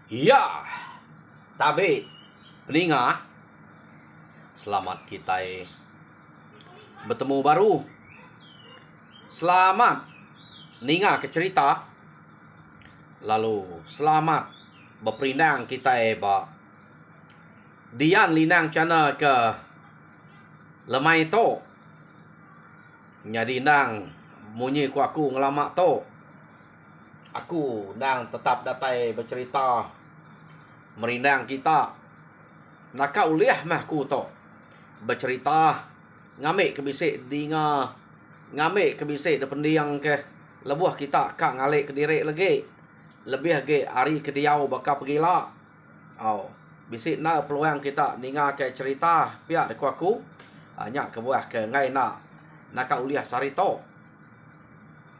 Iya, tapi peninga, selamat kita bertemu baru. Selamat ninga ke cerita. Lalu selamat berperindang kita Dian Linang channel ke lemai to. Jadi nang munyi ku aku ngelamak to. Aku nang tetap datai bercerita merindang kita. Naka uliah mah ku to bercerita ngamik ke bisik dinga ngamik ke bisik de pendiang ke lebuh kita kak ngalik ke diri lagi lebih ge hari ke diau bakal pergi lah. Bisik na peluang kita ninga ke cerita biar deku aku banyak ke buah ke ngai naka uliah sarito.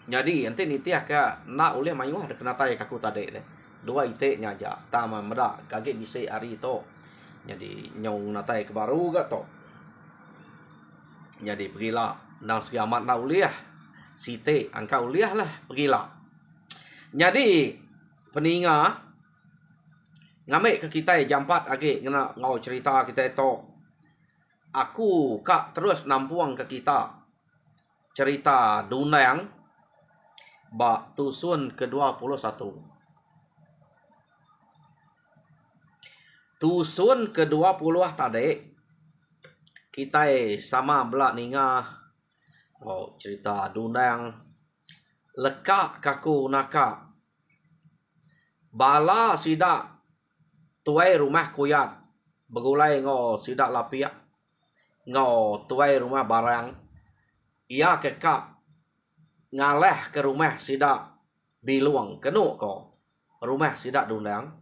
Jadi nanti nitiah ke nak uliah mayuh de kena tai kaku tadi deh. Dua ite nyaja tama meda kage bisik hari to. Jadi nyong natai ke baru gak to. Jadi pergilah nang segi amat na uliah site angka uliah lah pergilah. Jadi peninga ngamik ke kita jam 4 age ngena ngau cerita kita itu. Aku kak terus nampuang ke kita cerita Dunang bak tusun ke-21. Tusun ke-20 tadi kita sama belak ninga cerita Dunang lekak kaku naka bala sidak tuai rumah kuyat begulai ngo sidak lapiak ngo tuai rumah barang ia kekak ngaleh ke rumah sidak biluang kenu ko rumah sidak Dunang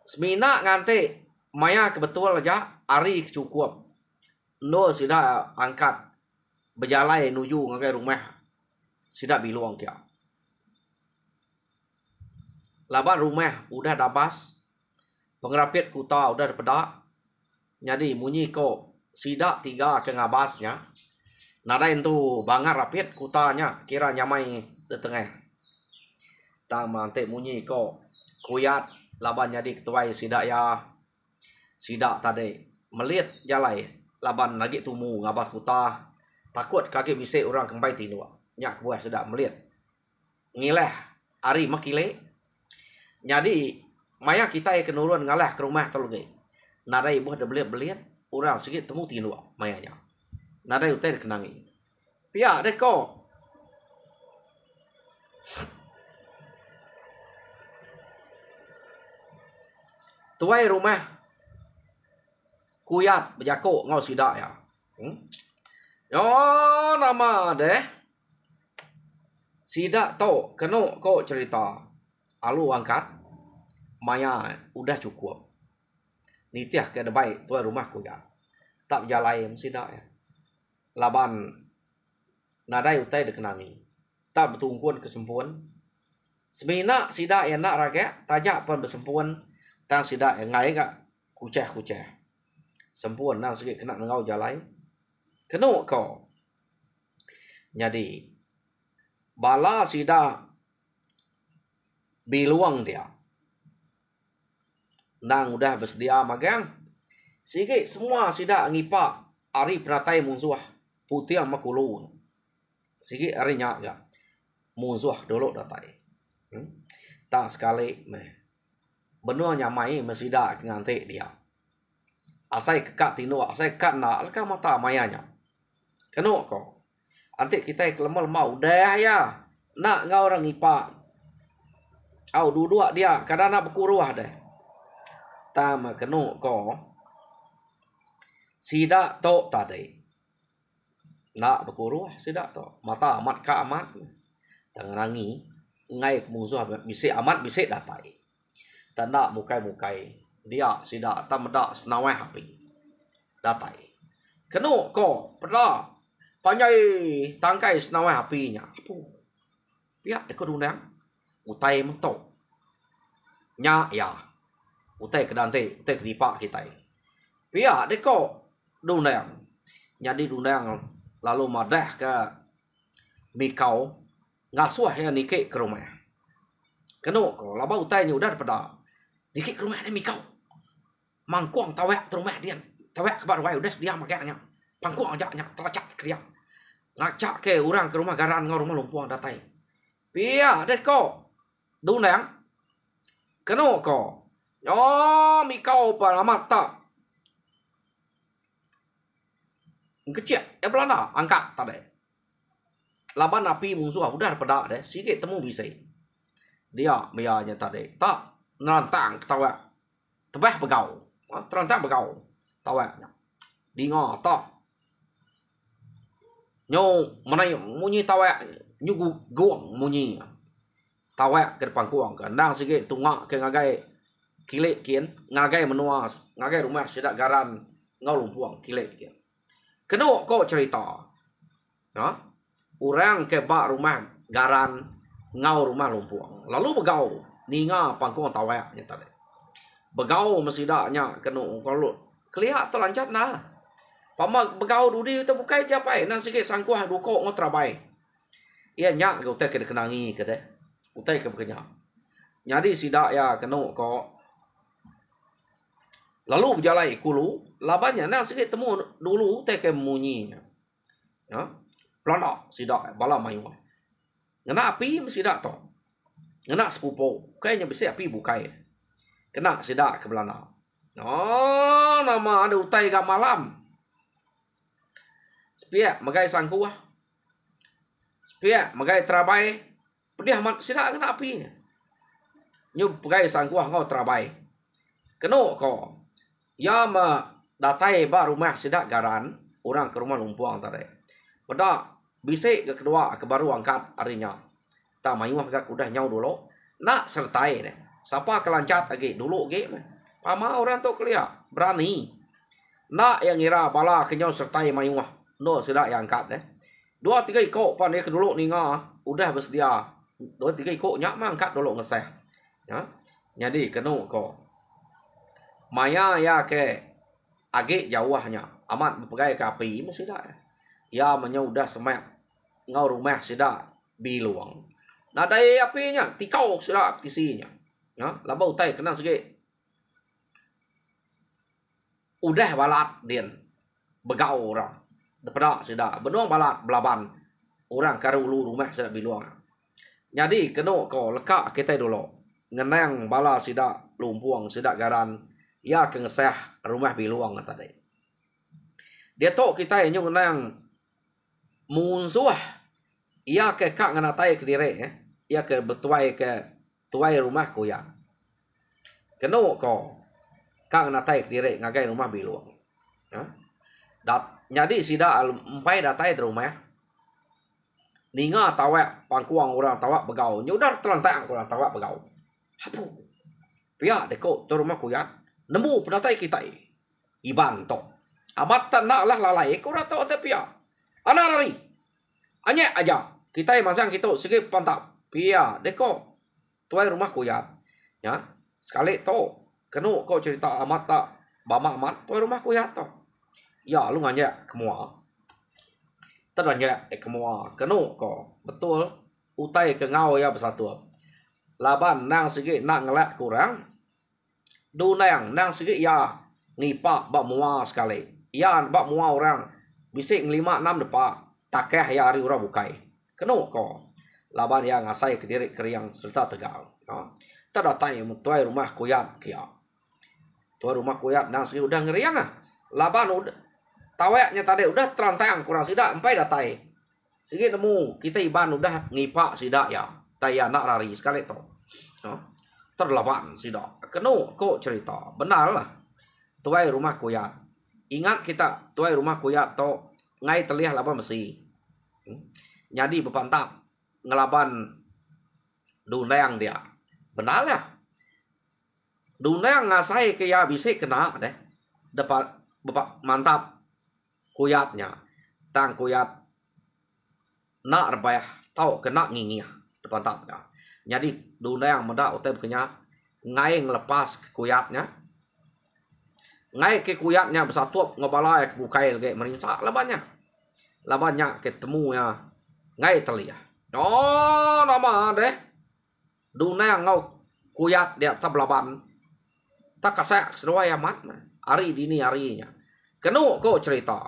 semina nganti maya kebetul aja hari cukup no sidak angkat berjalai nuju ngagai rumah sidak biluang kia laban rumah udah dabas pengerapit kuta udah pedak jadi munyi ko sidak 3 ke ngabasnya nadain tu bangar rapit kutanya kira nyamai tetengah tama ante munyi ko kuyat laban jadi ketuai sidak ya sidak tadi melit jalai laban lagi tumu ngabas kuta takut kaki bisik orang kembai tinua nyak buah sedak melit ngileh hari makile. Jadi maya kita kenurun ngalah ke rumah tolge nadai buah de belit orang sikit temu tinua mayanya nadai utai kenangi pia deh ko tuai rumah kuyat bejako ngau sidak ya. Yo nama deh sidak to keno ko cerita alu angkat maya udah cukup nitiah ke debai tuai rumah kuyat tak jalai sidak ya laban nadai utai dekenangi tak betungkun kesempun semina sidak enak raga tajak pun bersempun tang sidak ngai gak kuceh sempun nang sikit kena ngau jalai kenu ko jadi bala sidak biluang dia nang udah bersedia magang sikit semua sidak ngipak hari peratai musuh putih sama kulun sikit hari nyak gak musuh dulu datai tak sekali benua nyamai mesidak ngantik dia asai kekak tinu asai kak nak leka mata mayanya kenu ko antik kita lemah udah ya nak ngau orang ngipak au duduk dia kadang nak berkuruah deh tama kenu ko sidak to tadi nak berkuruah sidak to mata amat ka amat tangangi ngai musuh bisik amat bisik datai tanda mukai dia sidak tamda senawai hapi datai kenu ko pada panjai tangkai senawai hapinya apu pihak de Dunang utai mentok nya ya utai kedante utai kedipak kita pihak de ko Dunang jadi Dunang lalu madah ke mikau ngasuh ya nike ke rumah Keno ko laba utainya udah pada. Dikit ke rumah dia mikau. Mangkuang tawek ke rumah dia. Tawek ke barwai udah sedia makanya. Pangkuang aja nya teracak ke dia. Ngacak ke orang ke rumah garan ngau rumah lumpuang datai. Pia dek ko. Dunang. Keno ko. Oh mikau pa amat tak. Kecil, Belanda angkat tadi. Laban api musuh udah pada deh, sikit temu bisa. Dia biarnya tadi tak nerantang ketawa, tebah begau, terantang begau, tawaknya. Dinga tak, nyo mana munyi tawak, nyugu guang munyi, tawak ke depan kuang kan, dang sikit tungak ke ngagai kilik kian, ngagai menuas, ngagai rumah sedak garan ngau lumpuang kilik kian. Kena kau cerita, ha? Orang ke bak rumah garan ngau rumah lumpuang. Lalu begau ninga pangkuang tawak nya tadi. Begau mesidaknya kena kalau kelihat terlancat nah. Pama begau dudi tu bukai japai na sikit sangkuah dukok ngotrabai. Ia nyak ke utai ke kenangi ke deh. Utai ke bekenya. Jadi sidak ya kena kau lalu berjalai kulu labannya na sikit temu dulu utai ke munyinya. Ya. Pelana sidak bala mayu. Ngena api mesti dak to. Ngena sepupu. Kayaknya bisa api bukai. Kena sidak ke belana. Oh, nama ada utai gak malam. Spiak magai sangkuah. Spiak magai terabai. Pedih amat sidak kena api. Nyub magai sangkuah ngau terabai. Kena ko. Ya ma datai ba rumah sidak garan. Orang ke rumah lumpuang tadi. Pada bisik ke kedua ke baru angkat harinya. Tak mayuh agak udah nyau dulu. Nak sertai deh. Siapa kelancat lagi dulu ge. Pama orang tu kelia berani. Nak yang ngira bala kenyau sertai mayuh. No sudah yang angkat deh. 2-3 ikut pan dia ke dulu ninga udah bersedia. 2-3 ikut nyak mah angkat dulu ngeseh. Ya. Jadi kenu ko. Maya ya ke agak jauhnya. Amat berpegai ke api masih dah. Ya menyudah semak ngau rumah sida biluang. Nah dari apinya tikau sida aktisinya. Ya, laba utai kena sikit. Udah balat din. Begau orang. Daripada sida benuang balat belaban. Orang karulu rumah sida biluang. Jadi kena kau lekak kita dulu. Ngenang bala sida lumpuang sida garan ya ke ngeseh rumah biluang tadi. Dia tok kita yang ngenang musuh ia ke kak nganatai ke diri ia ke betuai ke tuai rumah ku ya kena ko kak nganatai ke diri ngagai rumah biluang ya dat jadi sida empai datai di rumah ninga tawak pangkuang orang tawak begau nyudar terlantak orang tawak begau hapu pia deko tu rumah ku ya nemu pedatai kita iban to abat nak lah lalai ko rato te pia ana lari. Anya aja. Kita yang masang kita sikit pantap. Pia deko. Tuai rumah kuyat. Ya. Sekali to. Kenu kau cerita amat tak. Bama amat. Tuai rumah kuyat to. Ya lu nganya kemua. Teranya kemua. Kenu kau. Betul. Utai ke ngau ya bersatu. Laban nang sikit nak ngelak kurang. Du nang sikit ya. Nipak bak mua sekali. Ya bak mua orang. Bisik 5-6 depak. Takeh ya hari orang bukai. Kena ko. Laban yang ngasai ke diri keriang serta tegal. Terdatai tuai rumah kuyat kia. Tuai rumah kuyat nang segi udah ngeriang ah. Laban udah taweknya tadi udah terantang kurang sidak empai datai. Segi nemu kita iban udah ngipak sidak ya. Taya nak lari sekali to. Terlaban sidak. Kena ko cerita. Benar lah. Tuai rumah kuyat. Ingat kita tuai rumah kuyat to ngai telih laban besi. Jadi berpantap ngelaban dunang dia. Benar lah. Dunang ngasai ke ya bisa kena deh. Dapat mantap kuyatnya. Tang kuyat nak rebah tau kena ngingih berpantap ya. Jadi dunang mendak utai bekenya ngai ngelepas kuyatnya. Ngai ke kuyatnya bersatu ngobalai ke bukai lagi merinsak labannya. Labannya ketemu ya ngai telia. Oh nama deh Dunang ngau kuyat dia tak belaban. Tak kasek seduai amat. Hari dini harinya. Kenu ko cerita.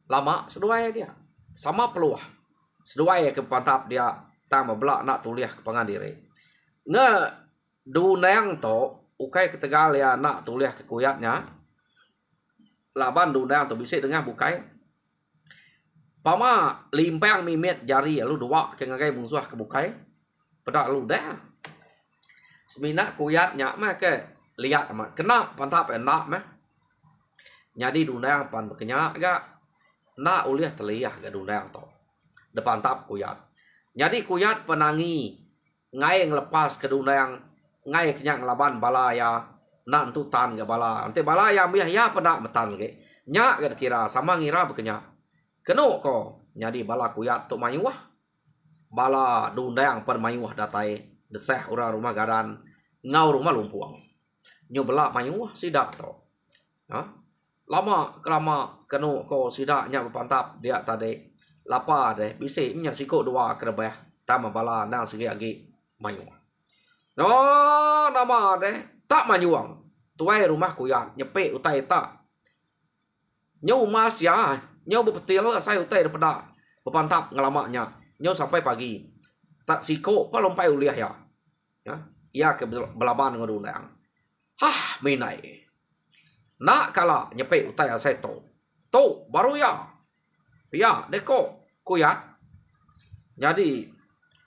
Lama seduai dia. Sama peluah. Seduai ke pantap dia. Tak membelak nak tuliah ke pengandiri. Nge dunang to. Ukai ketegal ya nak tuliah ke kuyatnya. Laban dunang to bisik dengan bukai. Pama limpang mimit jari lu dua ke ngagai musuh ke bukai. Pedak lu dah. Semina kuyatnya mah ke lihat mah kena pantap enak mah. Jadi dunang pan berkenyak gak. Nak uliah terliah ke dunang to. Depan tap kuyat. Jadi kuyat penangi. Ngai ngelepas ke dunang. Ngai kenyak ngelaban balaya. Nak entutan ke bala. Ante balaya biah ya pedak metan ke. Nyak ke kira sama ngira berkenyak. Kenu ko. Jadi bala kuyat tu mayuah. Bala dunang pan mayuah datai. Deseh orang rumah garan. Ngau rumah lumpuang. Nyobela mayuah sidak to. Ha? Lama kenu ko sidaknya berpantap dia tadi. Lapa deh. Bisik nya sikok dua kerebah. Tama bala nang segi agi mayuah. No nama deh. Tak mayuang. Tuai rumah kuyat. Nyepek utai tak. Nyau mas ya. Nyau bepetil saya utai daripada berpantap ngelamaknya. Nyau sampai pagi. Tak sikok pa lompai uliah ya. Ya, ia ke belaban ngudundang. Hah, minai. Nak kala nyepek utai asai to. To baru ya. Ya, deko kuyat. Jadi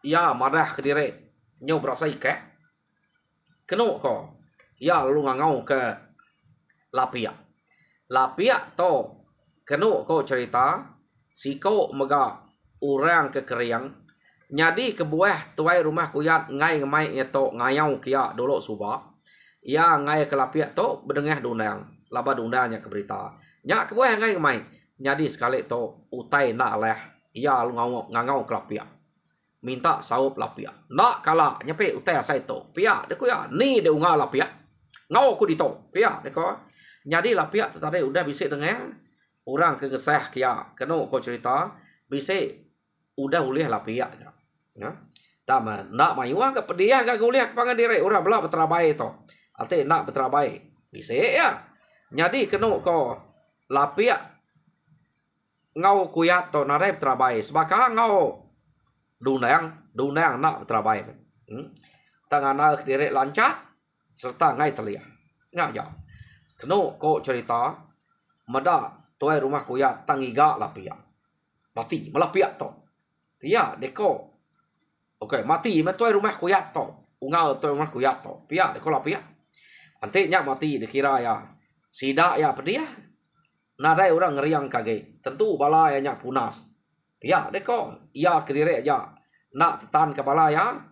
ia madah ke diri. Nyau berasa ike. Kenu ko. Ia lalu ngangau ke lapia. Lapia to. Kenu ko cerita. Siko mega orang ke keriang. Nyadi kebuah tuai rumah kuyat ngai ngemai itu ngayau kia dulu subak. Ya ngai ke lapiak tu berdengah dunang. Laba dunangnya ke berita. Nyak kebuah ngai ngemai. Nyadi sekali tu utai nak leh. Ya lu ngangau ke lapiak. Minta saup lapiak. Nak kala nyepe utai asai tu. Piak dia kuya. Ni dia unga lapiak. Ngau ku di tu. Piak dia kuya. Nyadi lapiak tu tadi udah bisik dengar. Orang ke geseh kia. Kena kau cerita. Bisik udah ulih lapiak. Ya. Tama nak mayuang ke pediah ke guliah kepangan diri orang belak berterabai to. Ate nak berterabai. Bisa ya. Jadi kena ko lapiak ngau kuyat to narai berterabai. Sebab ngau dunang nak berterabai. Tangan nak diri lancat serta ngai telia. Ngak ya. Kena ko cerita meda tuai rumah kuyat tangiga lapiak. Mati melapiak to. Ya deko. Okey, mati tuai rumah kuyat to. Ungal tuai rumah kuyat to. Pia deko lapiak. Antiknya mati dikira ya. Sidak ya pediah. Nadai orang ngeriang kage. Tentu bala ya nyak punas. Pia deko. Ya kediri aja. Nak tetan ke bala ya.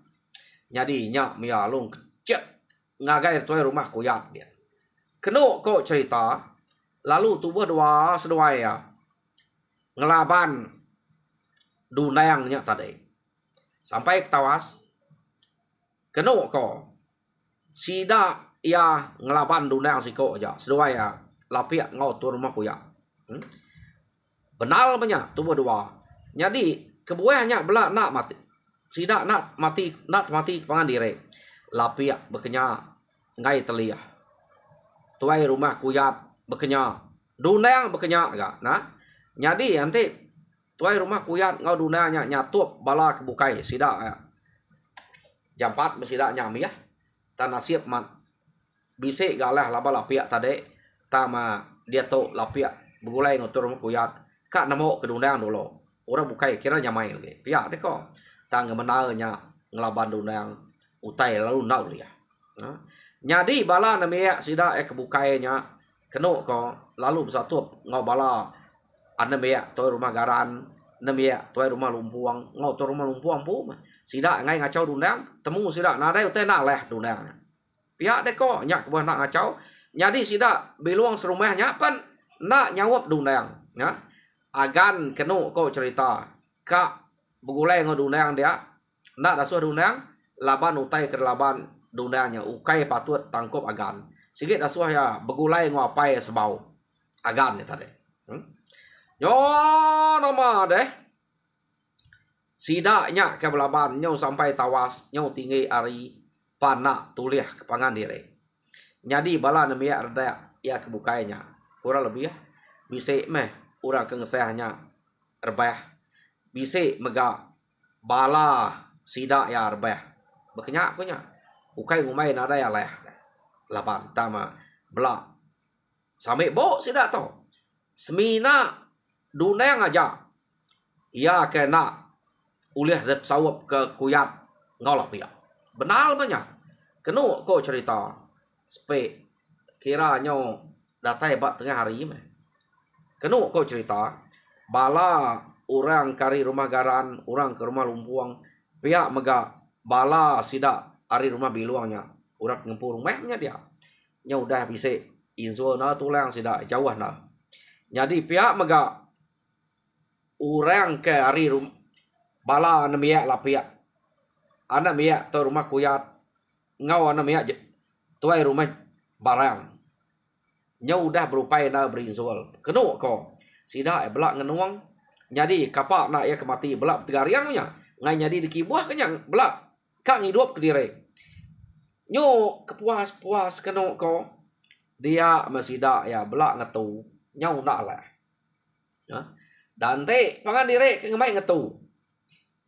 Jadi nyak mia long kecet. Ngagai tuai rumah kuyat dia. Kenu ko cerita. Lalu tubuh dua seduai ya. Ngelaban dunayangnya tadi. Sampai ketawas. Kenu ko. Sida ya ngelaban dunayang siko aja. Seduai ya. Lapiak ngau tu rumah kuya. Benal banyak tubuh dua. Jadi kebuahnya belak nak mati. Sida nak mati pangan diri. Lapiak bekenya ngai telia. Tuai rumah kuyat bekenya. Dunayang bekenya agak. Nah. Jadi nanti tuai rumah kuyat ngau dunanya nyatup bala kebukai sida ya. Jam 4 mesida nyami ya. Ta nasib mat bisik galah laba lapiak tadi. Tama dia tu lapiak begulai ngotor rumah kuyat. Kak namo ke dunang dulu. Orang bukai kira nyamai lagi. Piak deh kok. Tang menarnya ngelaban dunang utai lalu nau dia. Nyadi bala namanya sida kebukainya kenu ko lalu bersatu ngau bala anda beyak tuai rumah garan, namanya tuai rumah lumpuang, ngau tuai rumah lumpuang pun. Sida ngai ngacau dunang, temu sida nadai utai nak leh dunang. Pihak deko nyak kebuah nak ngacau, nyadi sida beluang serumahnya pan nak nyawap dunang. Ya, agan kenu ko cerita, kak begulai ngau dunang dia, nak dasuh dunang, laban utai ke laban dunangnya, ukai patut tangkap agan. Sikit dasuh ya begulai ngau apai sebau, agan ni tadi. Yo nama deh. Sidaknya ke belaban nyau sampai tawas nyau tinggi ari panak tuliah ke pangan diri. Jadi bala nemia reda ya kebukainya. Kurang lebih ya. Bisa meh urang kengesehnya rebah. Bisa mega bala sidak ya rebah. Bekenyak punya. Ukai ngumai nada ya leh. Laban tama belak. Sampai bo sidak to. Semina duneng aja. Ia kena ulih dep sawap ke kuyat ngolak pia. Benar banyak. Kenu ko cerita. Sepe kiranya datai bat tengah hari meh. Kenu ko cerita. Bala orang kari rumah garan, orang ke rumah lumpuang. Pihak mega bala sidak ari rumah biluangnya. Orang ngempur rumahnya dia. Nya udah bisa insul na tulang sidak jauh na. Jadi pihak mega orang ke ari rumah bala nemiak lah pihak. Anak miak tu rumah kuyat. Ngau anak miak tuai rumah barang. Nya udah berupaya na berinsul. Kenu ko. Sidak belak ngenuang. Jadi kapak nak ya kemati belak tegariangnya. Ngai jadi dikibuah kenyang belak. Kak hidup ke diri. Nyo kepuas-puas kenu ko. Dia mesidak ya belak ngetu. Nyau nak lah. Ya. Dan te pangan diri ke ngemai ngetu.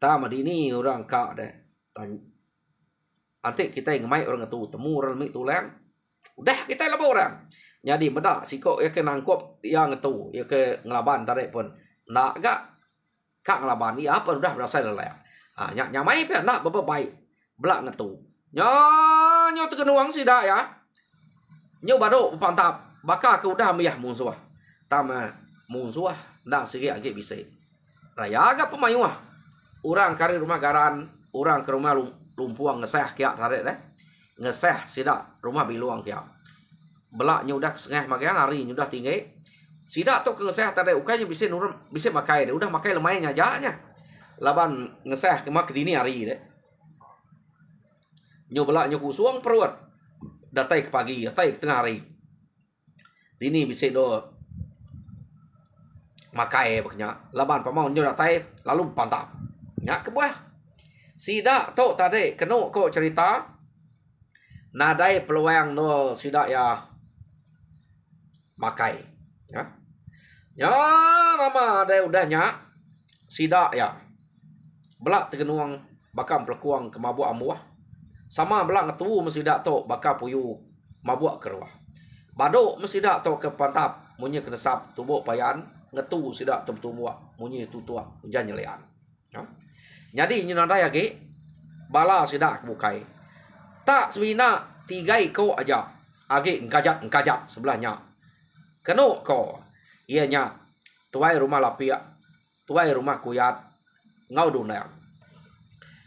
Tama dini orang kak deh. Nanti kita ngemai orang ngetu. Temu orang mik tulang. Udah kita lapor orang. Jadi bedak siko ya ke nangkop yang ngetu. Ya ke ngelaban tarik pun. Nak gak. Kak ngelaban ni apa udah berasa lelah. Nyamai pe nak bapa baik. Belak ngetu. Nyo terkenuang sidak ya. Nyo baduk pantap. Baka ke udah miyah musuh. Tama musuh. Nak sikit agak bisa. Raya agak pemayuah. Orang kari rumah garan. Orang ke rumah lumpuang ngeseh kiak tarik deh. Ngeseh sidak rumah biluang kiak. Belaknya udah setengah makan hari udah tinggi. Sidak tu ngeseh tarik ukainya bisa nurun bisa makai deh. Udah makai lumayan aja. Laban ngeseh kemak dini hari deh. Nyo belaknya kusuang perut. Datai ke pagi, datai ke tengah hari. Dini bisa do makai baknya. Laban pamau nyo datai lalu pantap. Nyak ke buah. Sidak tu tadi kenu ko cerita. Nadai peluang no sidak ya makai. Ya. Ya nama ada udahnya. Sidak ya. Belak terkenuang bakal pelekuang ke mabuk amuah. Sama belak ngetu mesidak tu bakal puyu mabuk ke ruah. Baduk mesidak tu ke pantap. Munyi kenesap tubuh payan. Ngetu sidak tu bertumbuh. Munyi tutua. Hujan nyelian. Ya. Jadi nyinada ya ge. Bala sidak bukai. Tak sebina 3 ekor aja. Agi engkajat sebelahnya. Kenu ko. Ianya. Tuai rumah lapia. Tuai rumah kuyat. Ngau dunang.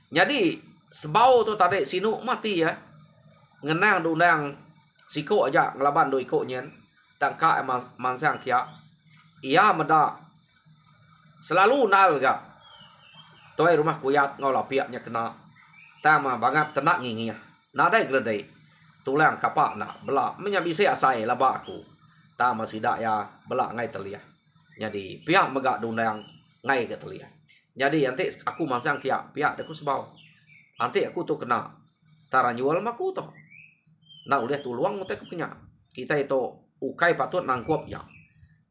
Jadi. Sebau tu tadi sinu mati ya. Ngenang dunang. Siko aja. Ngelaban 2 ekor nyen. Tangka mansang kia. Ia meda. Selalu nal ga. Tuai rumah kuyat. Ngau lapiaknya kena. Tama banget tenak ngingi. Nadai gledai. Tulang kapak nak belak. Menyabisi asai labak aku. Tama sidak ya. Belak ngai telia. Jadi pihak megak dunang. Ngai ke telia. Jadi nanti aku mansang kia. Pihak aku sebau. Nanti aku tu kena taranyual maku tu. Nak udah tuluang mutai aku kena. Kita itu ukai patut nangkup ya.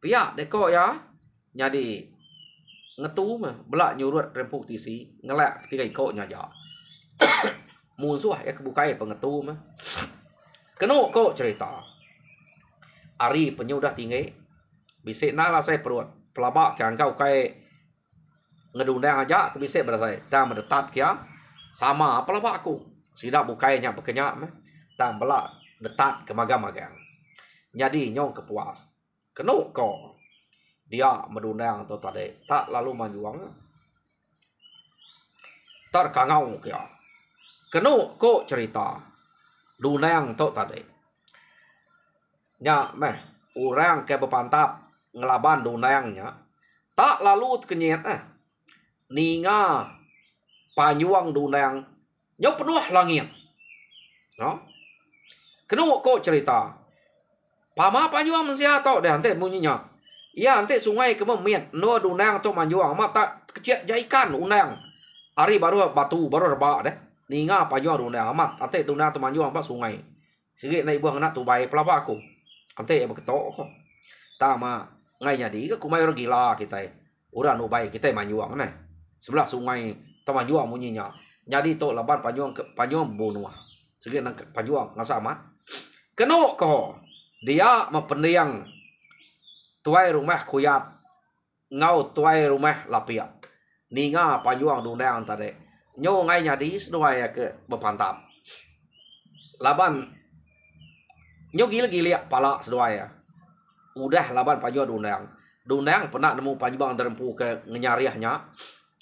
Pihak deko ya. Jadi ngetu mah belak nyurut rempuk tisi ngelak 3 ekornya aja. Musuh ya kebukai pengetu mah. Kenu kok cerita. Ari penyu dah tinggi. Bisik nala saya perut. Pelabak ke angkau kai ngedundang aja kebisik berasa. Dah mendetat kia. Sama pelabak aku. Sidak bukainya berkenyak mah. Tam belak detat ke magang-magang. Jadi nyong kepuas. Kenu kok. Dia medundang tu tadi. Tak lalu manjuang. Terkangau kia. Kenu kok cerita. Dunang tu tadi. Nya meh. Orang ke berpantap. Ngelaban dunangnya. Tak lalu kenyet Ninga. Panjuang dunang. Nyo penuh langit. No? Kenu kok cerita. Pama panjuang mensia tau deh. Nanti bunyinya. Ya nanti sungai ke memiat. No dunang tu manjuang. Mata kecil jaikan unang. Ari baru batu baru rebak deh. Ninga panyuang runda amat. Ante tu na tu manjuang apa sungai. Sige na ibuang na tu bai pelapa aku. Ante ya beketok kok. Tama ngai nyadi ke kumai orang gila kita. Ura nu bai kita manjuang nah. Sebelah sungai tu manjuang munyinya. Nyadi to laban panyuang bonua. Sige nang panjuang ngasama. Keno ko. Dia mapendiang tuai rumah kuyat. Ngau tuai rumah lapia. Ninga panjuang dundang tadi. Nyo ngai nyadi seduai ke bepantap. Laban nyo gila-gila pala seduai. Udah laban panjuang dundang. Dundang pernah nemu panjuang derempu ke ngenyariahnya.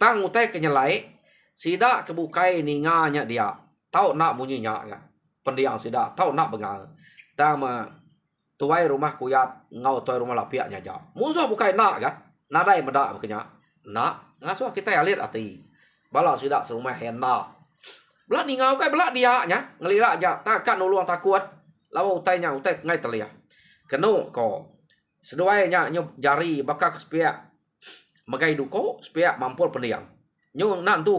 Tang utai kenyelai. Sida kebukai ninganya dia. Tahu nak bunyinya kan. Pendiang sida tahu nak bengal. Tama tuai rumah kuyat ngau tuai rumah lapiaknya aja. Musuh bukai nak kan. Nadai medak bekenya. Nak ngasuh kita ya lihat ati. Bala sida serumah hendak. Belak ningau kai belak dia nya. Ngelira aja. Takkan nuluang takut. Lawa utainya utai ngai telia. Keno ko. Seduainya nyo jari bakal kespiak. Magai duko spiak mampul pendiang. Nyo nantu